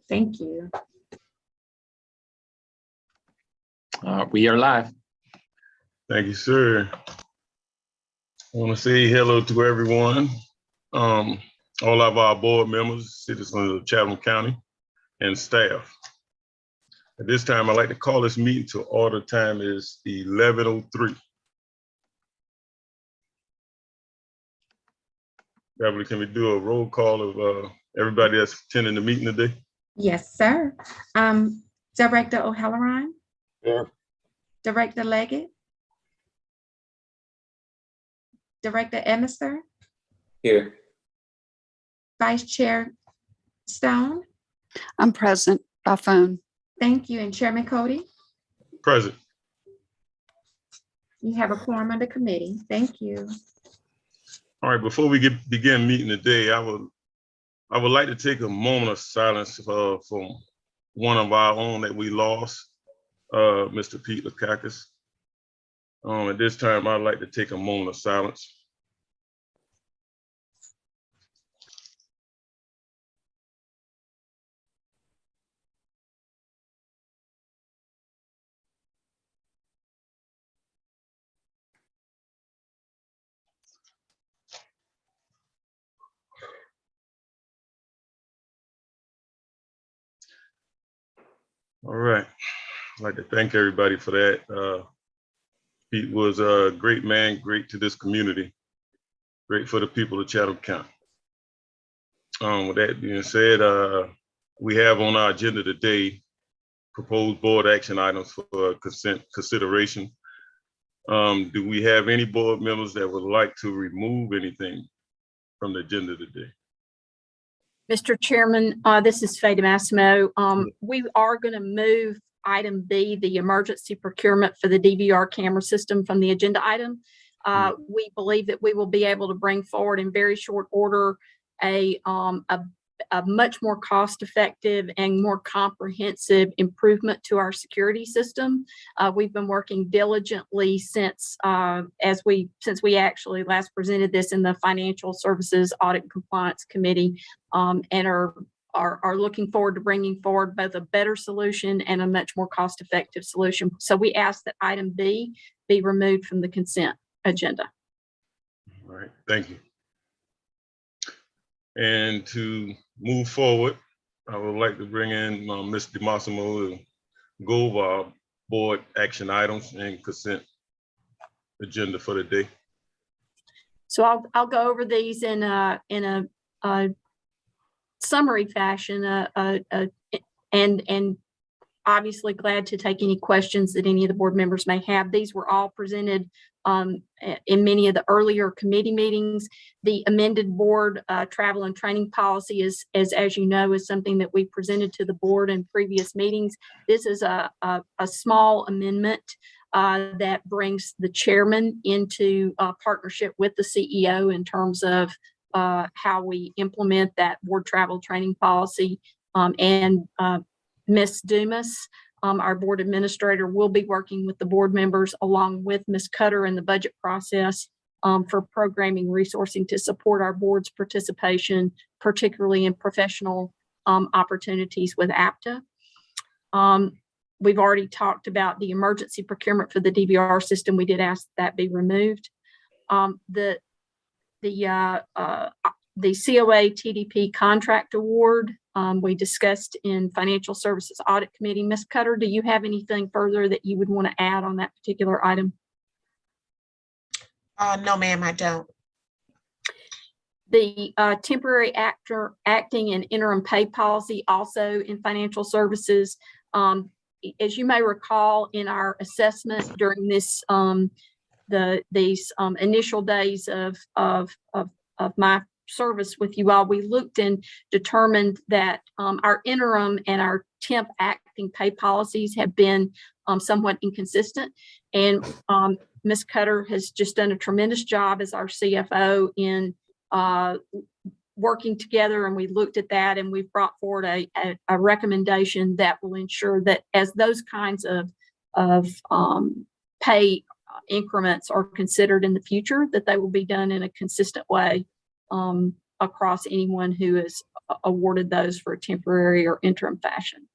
Thank you. We are live. Thank you, sir. I want to say hello to everyone, all of our board members, citizens of Chatham County, and staff. At this time, I'd like to call this meeting to order. Time is 11:03. Beverly, can we do a roll call of everybody that's attending the meeting today? Yes, sir. Director O'Halloran? Here. Director Leggett? Director Emerson? Here. Vice Chair Stone? I'm present by phone. Thank you. And Chairman Cody? Present. You have a quorum of the committee. Thank you. All right, before we begin meeting today, I would like to take a moment of silence for one of our own that we lost, Mr. Pete Lukakis. At this time, I'd like to take a moment of silence. All right, I'd like to thank everybody for that. Pete was a great man, great to this community, great for the people of Chatham County. With that being said, we have on our agenda today proposed board action items for consent consideration. Do we have any board members that would like to remove anything from the agenda today? Mr. Chairman, this is Faye DeMassimo. We are going to move item B, the emergency procurement for the DVR camera system, from the agenda item. We believe that we will be able to bring forward in very short order a much more cost-effective and more comprehensive improvement to our security system. We've been working diligently since we actually last presented this in the Financial Services Audit and Compliance Committee, and are looking forward to bringing forward both a better solution and a much more cost-effective solution. So we ask that item B be removed from the consent agenda. All right, thank you. And to move forward, I would like to bring in Ms. DeMassimo to go over our board action items and consent agenda for the day. So I'll go over these in a summary fashion, and obviously glad to take any questions that any of the board members may have. These were all presented in many of the earlier committee meetings. The amended board travel and training policy is, as you know, is something that we presented to the board in previous meetings. This is a small amendment that brings the chairman into partnership with the CEO in terms of how we implement that board travel training policy. And Ms. Dumas, our board administrator, will be working with the board members along with Ms. Cutter in the budget process for programming resourcing to support our board's participation, particularly in professional opportunities with APTA. We've already talked about the emergency procurement for the DVR system. We did ask that be removed. The COA TDP contract award, we discussed in Financial Services Audit Committee. Ms. Cutter, do you have anything further that you would want to add on that particular item? No, ma'am, I don't. The temporary acting and interim pay policy, also in Financial Services. As you may recall, in our assessment during this these initial days of my service with you all, we looked and determined that our interim and our temp acting pay policies have been somewhat inconsistent. And Ms. Cutter has just done a tremendous job as our CFO in working together, and we looked at that and we've brought forward a recommendation that will ensure that as those kinds of pay increments are considered in the future, that they will be done in a consistent way across anyone who is awarded those for a temporary or interim fashion.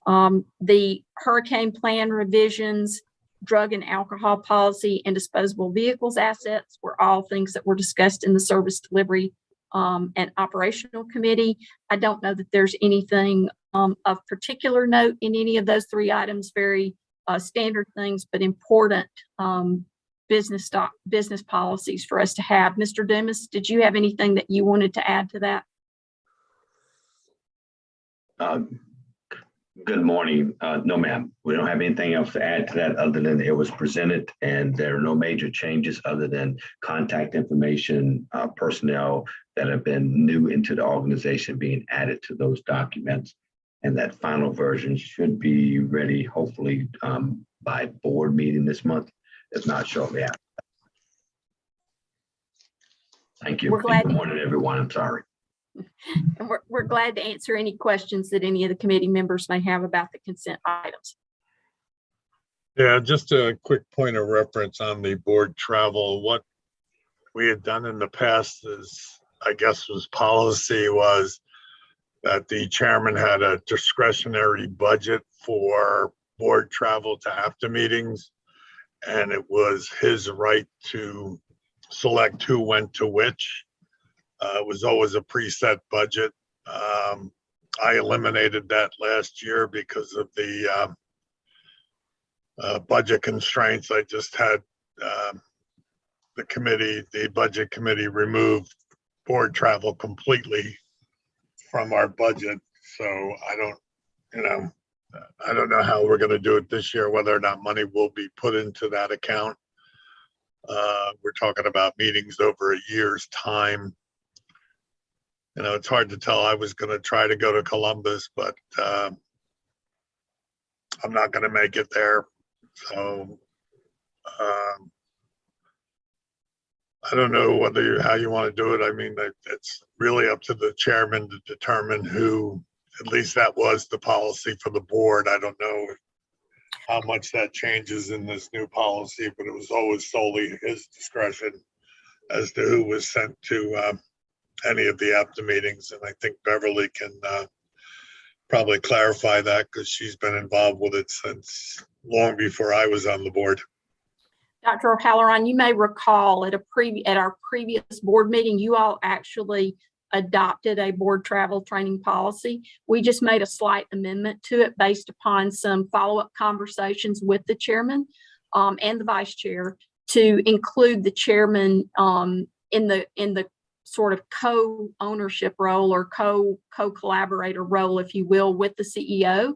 The hurricane plan revisions, drug and alcohol policy, and disposable vehicles assets were all things that were discussed in the service delivery and operational committee. I don't know that there's anything of particular note in any of those three items, very standard things, but important business policies for us to have. Mr. Dumas, did you have anything that you wanted to add to that? Good morning. No, ma'am. We don't have anything else to add to that other than it was presented, and there are no major changes other than contact information, personnel that have been new into the organization being added to those documents. And that final version should be ready, hopefully, by board meeting this month, if not shortly after. Thank you. We're glad. Good morning, everyone. I'm sorry. And we're glad to answer any questions that any of the committee members may have about the consent items. Yeah, just a quick point of reference on the board travel. What we had done in the past is, I guess, was policy was that the chairman had a discretionary budget for board travel to after meetings, and it was his right to select who went to which. It was always a preset budget. I eliminated that last year because of the budget constraints. I just had the budget committee remove board travel completely from our budget. So I don't know how we're going to do it this year, whether or not money will be put into that account. We're talking about meetings over a year's time. It's hard to tell. I was going to try to go to Columbus, but I'm not going to make it there. So I don't know how you want to do it. I mean, it's really up to the chairman to determine who, at least that was the policy for the board. I don't know how much that changes in this new policy, but it was always solely his discretion as to who was sent to any of the after meetings. And I think Beverly can probably clarify that because she's been involved with it since long before I was on the board. Dr. O'Halloran, you may recall at our previous board meeting, you all actually adopted a board travel training policy. We just made a slight amendment to it based upon some follow-up conversations with the chairman and the vice chair to include the chairman in the sort of co-ownership role or co-collaborator role, if you will, with the CEO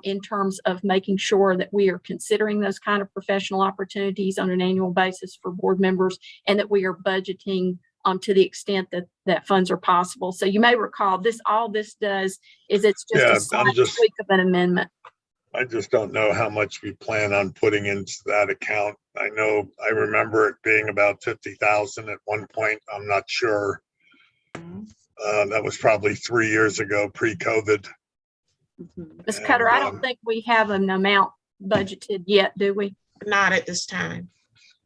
in terms of making sure that we are considering those kind of professional opportunities on an annual basis for board members and that we are budgeting to the extent that funds are possible. So you may recall all this does is it's just a slight tweak of an amendment. I just don't know how much we plan on putting into that account. I remember it being about 50,000 at one point. I'm not sure. That was probably 3 years ago, pre-COVID. Ms. Cutter, I don't think we have an amount budgeted yet, do we? Not at this time.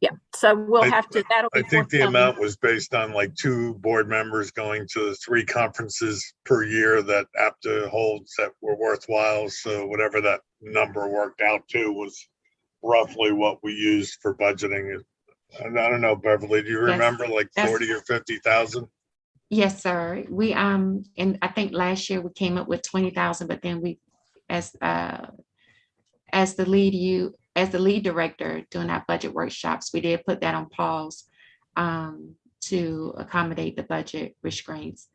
Yeah, so we'll have to, that'll be I think the amount was based on like 2 board members going to 3 conferences per year that APTA holds that were worthwhile. So whatever that number worked out to was roughly what we used for budgeting. And I don't know, Beverly, do you remember like 40 or 50,000? Yes, sir. We and I think last year we came up with 20,000, but then we, as the lead director during our budget workshops, we did put that on pause to accommodate the budget restraints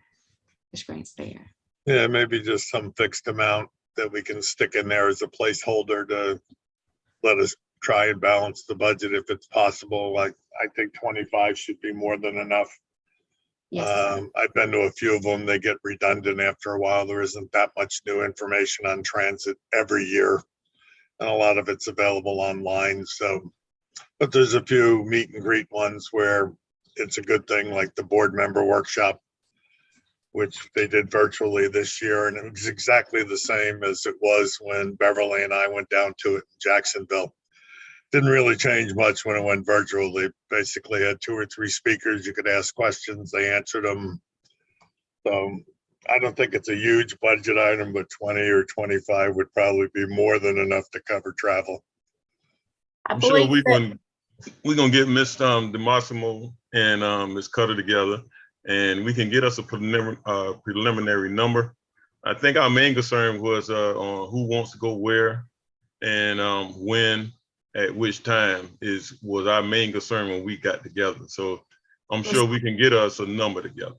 there. Yeah, maybe just some fixed amount that we can stick in there as a placeholder to let us try and balance the budget if it's possible. Like, I think 25 should be more than enough. Yes. I've been to a few of them. They get redundant after a while. There isn't that much new information on transit every year, and a lot of it's available online. So, but there's a few meet and greet ones where it's a good thing, like the board member workshop, which they did virtually this year. And it was exactly the same as it was when Beverly and I went down to it in Jacksonville. Didn't really change much when it went virtual. They basically had 2 or 3 speakers. You could ask questions, they answered them. So I don't think it's a huge budget item, but 20 or 25 would probably be more than enough to cover travel. I I'm sure believe that we're gonna get Miss DeMassimo and Miss Cutter together, and we can get us a preliminary number. I think our main concern was on who wants to go where and when, at which time was our main concern when we got together. So I'm sure we can get us a number together.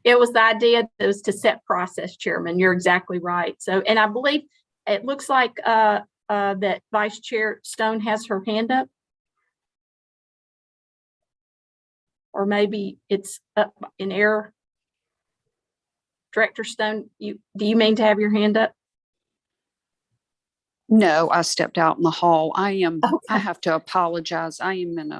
it was the idea that was to set process, Chairman. You're exactly right. So, and I believe it looks like that Vice Chair Stone has her hand up. Or maybe it's up in error. Director Stone, do you mean to have your hand up? No, I stepped out in the hall. I Okay. have to apologize. I am in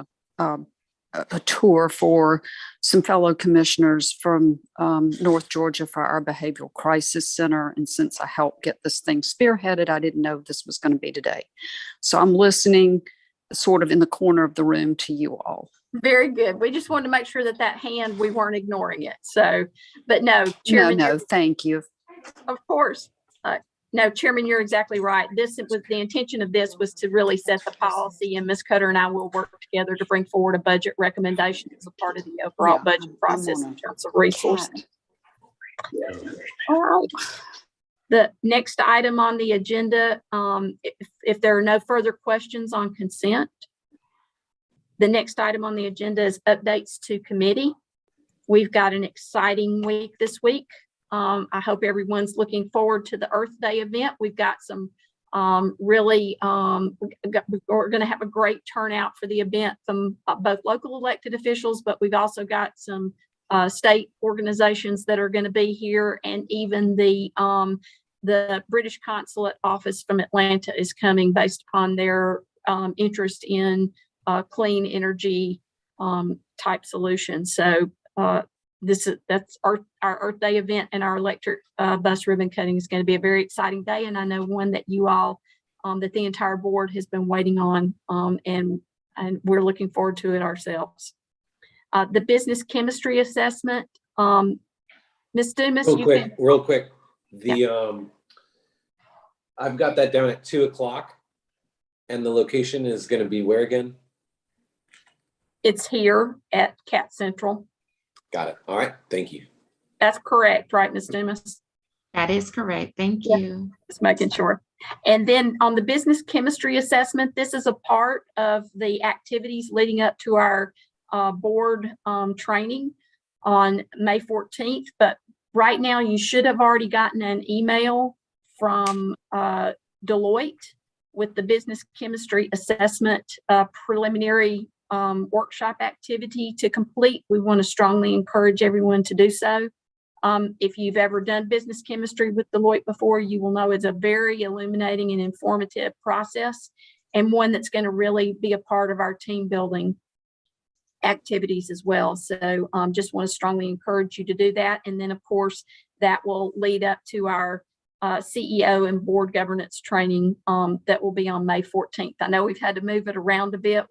a tour for some fellow commissioners from North Georgia for our Behavioral Crisis Center. And since I helped get this thing spearheaded, I didn't know this was going to be today. So I'm listening sort of in the corner of the room to you all. Very good. We just wanted to make sure that hand, we weren't ignoring it. So, but no, Chairman. No, thank you. Of course. No, Chairman, you're exactly right. This was the intention of this was to really set the policy, and Ms. Cutter and I will work together to bring forward a budget recommendation as a part of the overall budget process in terms of resources. All right. The next item on the agenda, if there are no further questions on consent, the next item on the agenda is updates to committee. We've got an exciting week this week. I hope everyone's looking forward to the Earth Day event. We've got some we're going to have a great turnout for the event from both local elected officials, but we've also got some state organizations that are going to be here, and even the British Consulate Office from Atlanta is coming based upon their interest in clean energy type solutions. So that's our Earth Day event, and our electric bus ribbon cutting is going to be a very exciting day. And I know one that you all, that the entire board has been waiting on, and we're looking forward to it ourselves. The business chemistry assessment, Ms. Dumas, real quick. I've got that down at 2:00, and the location is going to be where again? It's here at Cat Central. Got it. All right. Thank you. That's correct, right, Ms. Dumas? That is correct. Thank you. Just making sure. And then on the business chemistry assessment, this is a part of the activities leading up to our board training on May 14th. But right now, you should have already gotten an email from Deloitte with the business chemistry assessment preliminary workshop activity to complete. We want to strongly encourage everyone to do so. If you've ever done business chemistry with Deloitte before, you will know it's a very illuminating and informative process, and one that's going to really be a part of our team building activities as well. So just want to strongly encourage you to do that. And then of course, that will lead up to our CEO and board governance training that will be on May 14th. I know we've had to move it around a bit.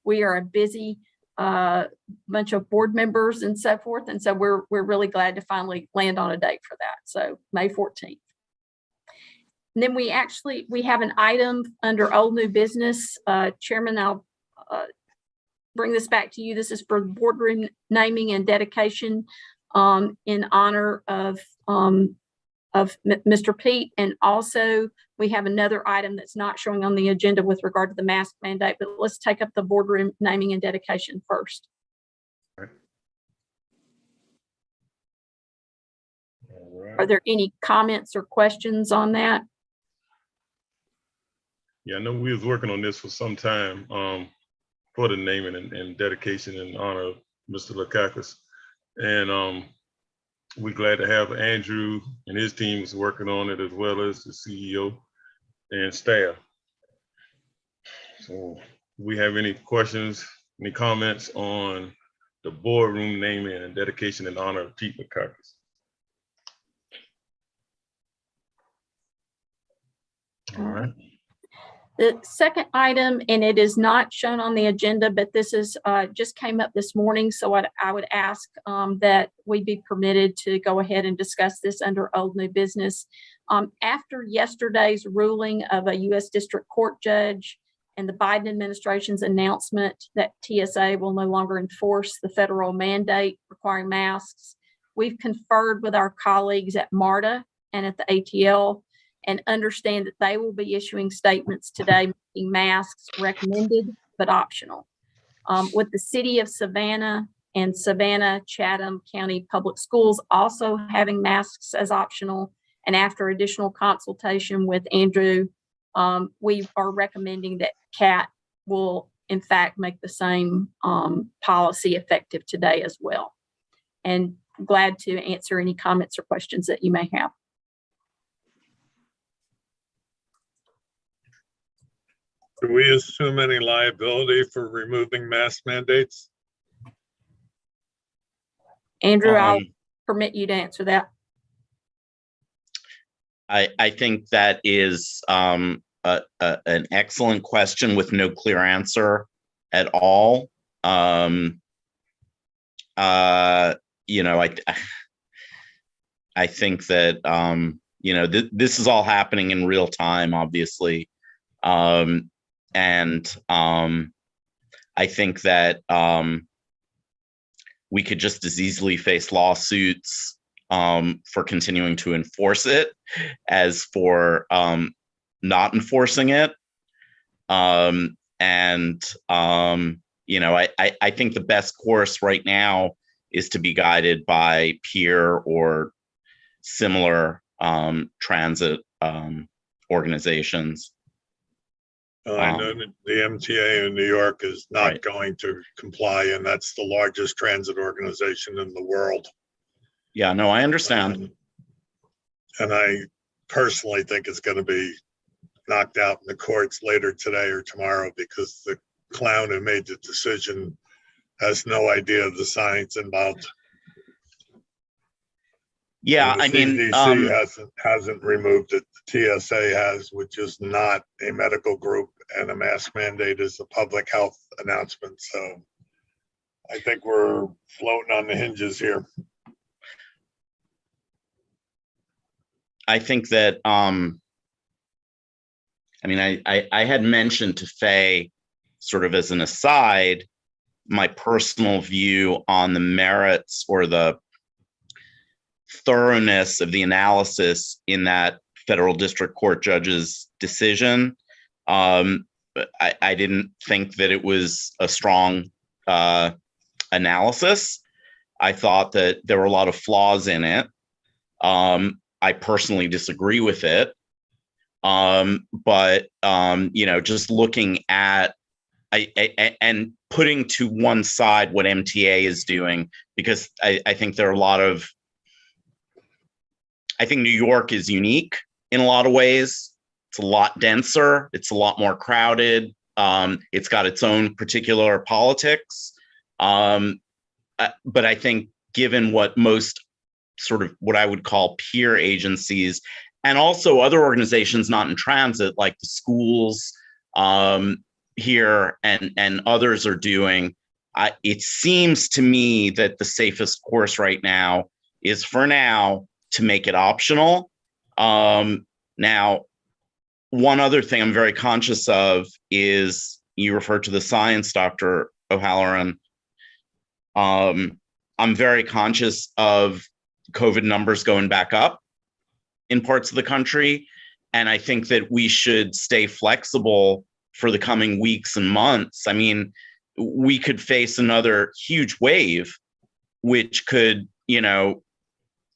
We are a busy bunch of board members and so forth. And so we're really glad to finally land on a date for that. So May 14th. And then we have an item under old new business. Chairman, I'll bring this back to you. This is for boardroom naming and dedication in honor of Mr. Pete. And also we have another item that's not showing on the agenda with regard to the mask mandate, but let's take up the boardroom naming and dedication first. All right. Are there any comments or questions on that? Yeah, I know we was working on this for some time for the naming and dedication in honor of Mr. Lakakis. And we're glad to have Andrew and his team is working on it, as well as the CEO and staff. So do we have any questions, any comments on the boardroom naming and dedication in honor of Pete Lakakis? All right. The second item, and it is not shown on the agenda, but this is just came up this morning. So I would ask that we be permitted to go ahead and discuss this under old new business. After yesterday's ruling of a U.S. District Court judge and the Biden administration's announcement that TSA will no longer enforce the federal mandate requiring masks, we've conferred with our colleagues at MARTA and at the ATL and understand that they will be issuing statements today making masks recommended but optional. With the city of Savannah and Savannah Chatham County Public Schools also having masks as optional, and after additional consultation with Andrew, we are recommending that CAT will in fact make the same policy effective today as well. And glad to answer any comments or questions that you may have. Do we assume any liability for removing mask mandates? Andrew, I'll permit you to answer that. I think that is an excellent question with no clear answer at all. You know, I think that you know, this is all happening in real time, obviously. I think that we could just as easily face lawsuits for continuing to enforce it as for not enforcing it. You know, I think the best course right now is to be guided by peer or similar transit organizations. I know that the MTA in New York is not Right. going to comply, and that's the largest transit organization in the world. Yeah, no, I understand. And I personally think it's going to be knocked out in the courts later today or tomorrow because the clown who made the decision has no idea of the science involved. Yeah, And I the mean, CDC hasn't removed it. The TSA has, which is not a medical group, and a mask mandate is a public health announcement. So I think we're floating on the hinges here. I think that I mean, I had mentioned to Faye, sort of as an aside, my personal view on the merits or the thoroughness of the analysis in that federal district court judge's decision. I didn't think that it was a strong analysis. I thought that there were a lot of flaws in it. I personally disagree with it. But you know, just looking at and putting to one side what MTA is doing, because I think there are a lot of, I think New York is unique in a lot of ways. It's a lot denser. It's a lot more crowded. It's got its own particular politics. But I think given what most sort of what I would call peer agencies and also other organizations not in transit, like the schools here and others are doing, it seems to me that the safest course right now is for now to make it optional. Now, one other thing I'm very conscious of is you referred to the science, Dr. O'Halloran. I'm very conscious of COVID numbers going back up in parts of the country. And I think that we should stay flexible for the coming weeks and months. I mean, we could face another huge wave, which could, you know,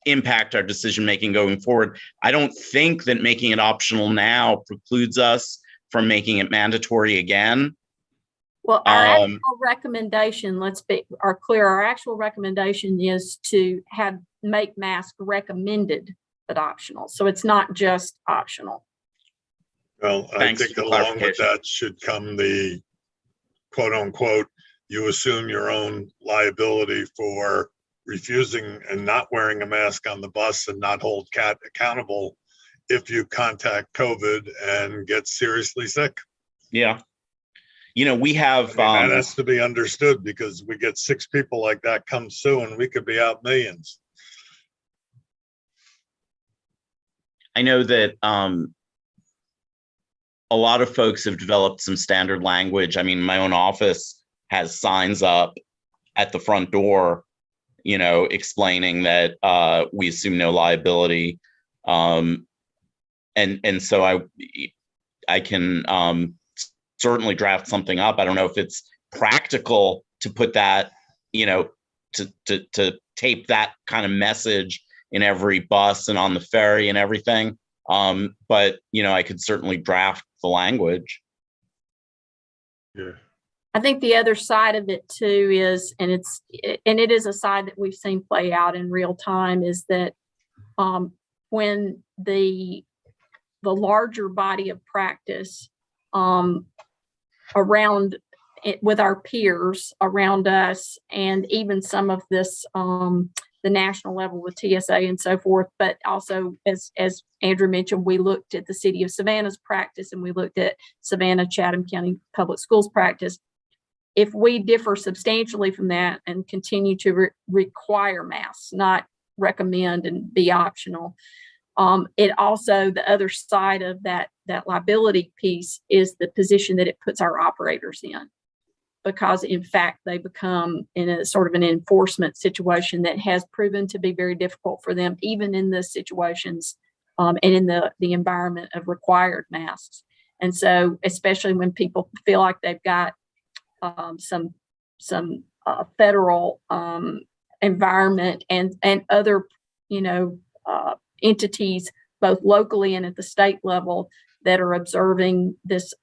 impact our decision-making going forward. I don't think that making it optional now precludes us from making it mandatory again. Well, our actual recommendation, let's be clear, our actual recommendation is to make mask recommended but optional. So it's not just optional. Well, I Thanks think for along with clarification. that should come the quote unquote, you assume your own liability for refusing and not wearing a mask on the bus and not hold CAT accountable if you contact COVID and get seriously sick. Yeah. You know, we have, I mean, that has to be understood, because we get 6 people like that come soon, we could be out millions. I know that a lot of folks have developed some standard language. I mean, my own office has signs up at the front door, you know, explaining that we assume no liability. And so I can certainly draft something up. I don't know if it's practical to put that, you know, to tape that kind of message in every bus and on the ferry and everything. But, you know, I could certainly draft the language. Yeah. I think the other side of it too is, and it is a side that we've seen play out in real time, is that when the larger body of practice around it with our peers around us, and even some of this the national level with TSA and so forth, but also as Andrew mentioned, we looked at the city of Savannah's practice, and we looked at Savannah Chatham County Public Schools practice. If we differ substantially from that and continue to require masks, not recommend and be optional, it also, the other side of that liability piece is the position that it puts our operators in, because in fact they become in a sort of an enforcement situation that has proven to be very difficult for them, even in the situations and in the environment of required masks. And so, especially when people feel like they've got some federal environment and other, you know, entities, both locally and at the state level, that are observing this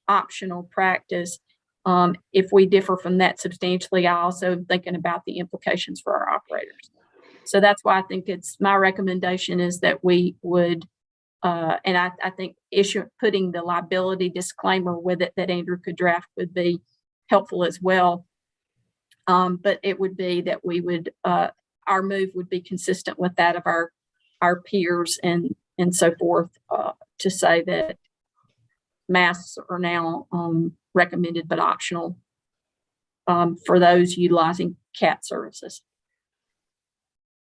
optional practice. If we differ from that substantially, I also am thinking about the implications for our operators. So that's why I think it's my recommendation is that we would, and I think putting the liability disclaimer with it that Andrew could draft would be helpful as well. But it would be that we would, our move would be consistent with that of our peers and so forth, to say that masks are now recommended but optional for those utilizing CAT services.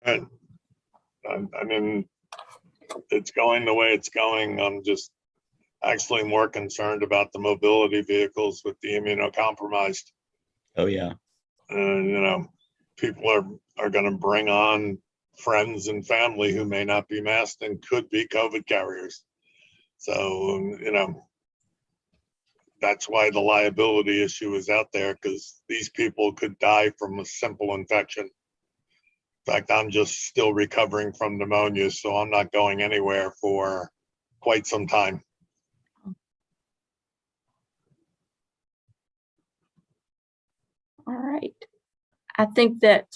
And I mean, it's going the way it's going. I'm just actually more concerned about the mobility vehicles with the immunocompromised. Oh, yeah. You know, people are going to bring on friends and family who may not be masked and could be COVID carriers. So, you know, that's why the liability issue is out there, because these people could die from a simple infection. In fact, I'm just still recovering from pneumonia, so I'm not going anywhere for quite some time. All right. I think that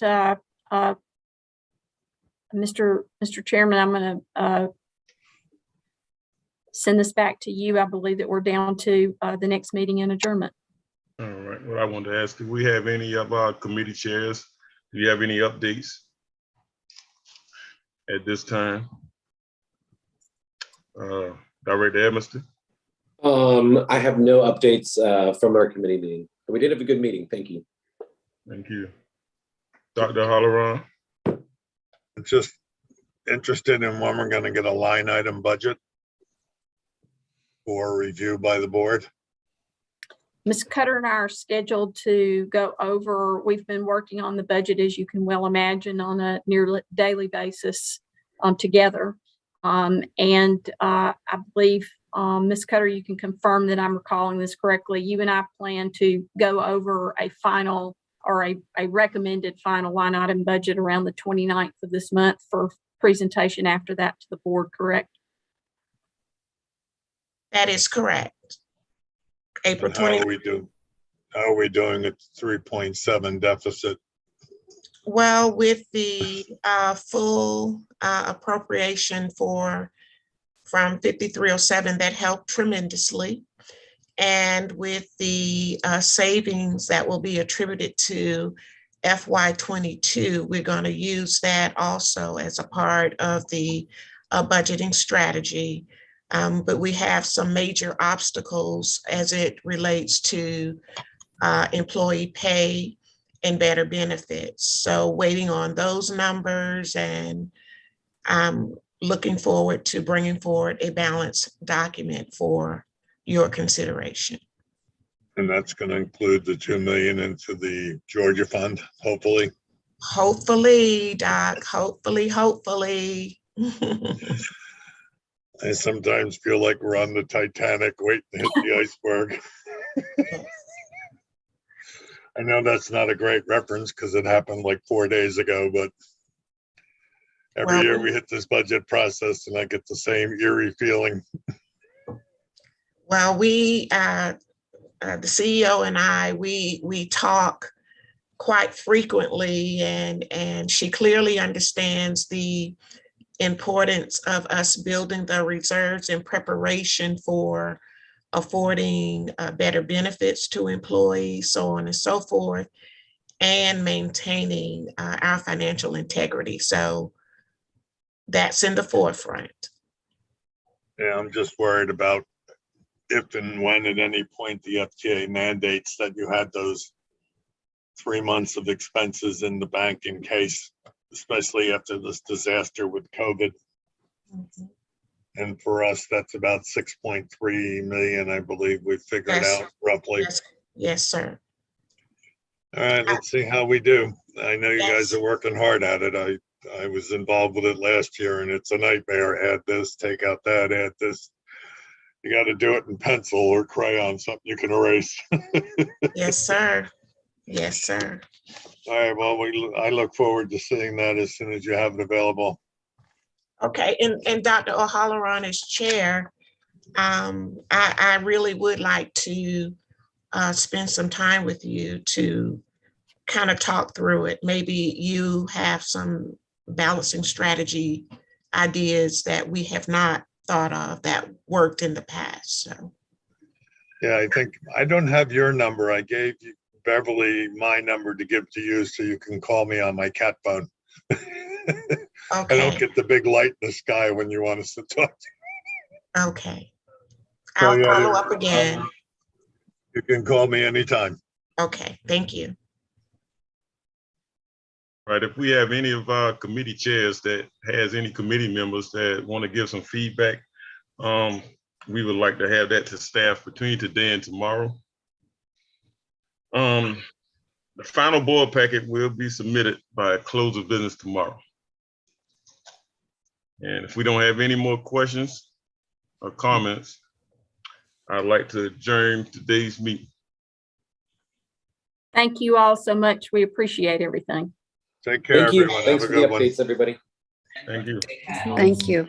Mr. Chairman, I'm going to send this back to you. I believe that we're down to the next meeting and adjournment. All right. Well, I wanted to ask, do we have any of our committee chairs? Do you have any updates at this time? Director Edmiston? I have no updates from our committee meeting. But we did have a good meeting. Thank you. Thank you. Dr. Holleran? Just interested in when we're going to get a line item budget for review by the board. Ms. Cutter and I are scheduled to go over, we've been working on the budget, as you can well imagine, on a near daily basis together. And I believe, Ms. Cutter, you can confirm that I'm recalling this correctly. You and I plan to go over a final or a recommended final line item budget around the 29th of this month for presentation after that to the board, correct? That is correct. April 20. How are we doing at 3.7 deficit? Well, with the full appropriation from 5307, that helped tremendously. And with the savings that will be attributed to FY22, we're going to use that also as a part of the a budgeting strategy. But we have some major obstacles as it relates to employee pay and better benefits. So waiting on those numbers, and I'm looking forward to bringing forward a balanced document for your consideration. And that's going to include the 2 million into the Georgia fund, hopefully. Hopefully, Doc, hopefully. I sometimes feel like we're on the Titanic waiting to hit the iceberg. I know that's not a great reference because it happened like 4 days ago, but every year we hit this budget process and I get the same eerie feeling. Well, we, the CEO and I, we talk quite frequently, and she clearly understands the importance of us building the reserves in preparation for affording better benefits to employees, so on and so forth, and maintaining our financial integrity. So that's in the forefront. Yeah, I'm just worried about if and when at any point the FTA mandates that you had those 3 months of expenses in the bank in case, especially after this disaster with COVID. Mm-hmm. And for us, that's about 6.3 million, I believe we figured Yes. out roughly. Yes, yes, sir. All right, let's see how we do. I know you Yes. guys are working hard at it. I was involved with it last year and it's a nightmare. Add this, take out that, add this. You got to do it in pencil or crayon, something you can erase. Yes, sir. Yes, sir. All right, well, I look forward to seeing that as soon as you have it available. Okay, and Dr. O'Halloran as chair, I really would like to spend some time with you to kind of talk through it. Maybe you have some balancing strategy ideas that we have not thought of that worked in the past. So Yeah, I think I don't have your number. I gave you, Beverly, my number to give to you so you can call me on my cat phone. I don't okay, get the big light in the sky when you want us to talk. okay. So, I'll yeah, follow up again. You can call me anytime. Okay, thank you. Right, if we have any of our committee chairs that has any committee members that want to give some feedback, we would like to have that to staff between today and tomorrow. The final board packet will be submitted by close of business tomorrow. And if we don't have any more questions or comments, I'd like to adjourn today's meeting. Thank you all so much. We appreciate everything. Take care, Thank you. everyone. Thanks Have for a the good one. updates, everybody. Thank you. Thank you.